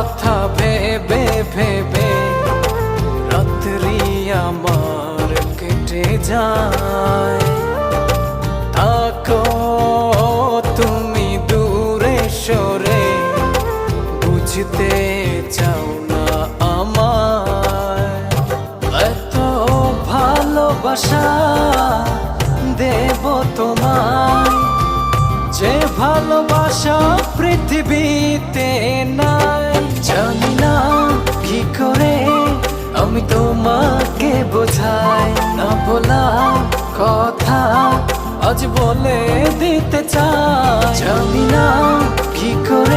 কথা ভেবে ভেবে রাত্রি আমার কেটে যায়। থাকো তুমি দূরে সরে, বুঝতে চাও না আমায়। এত ভালোবাসা দেব তোমায়, যে ভালোবাসা পৃথিবীতে নাই। জানি না কি করে আমি তোমাকে বোঝাই, না বলা কথা আজ বলে দিতে চাই। জানি না কি করে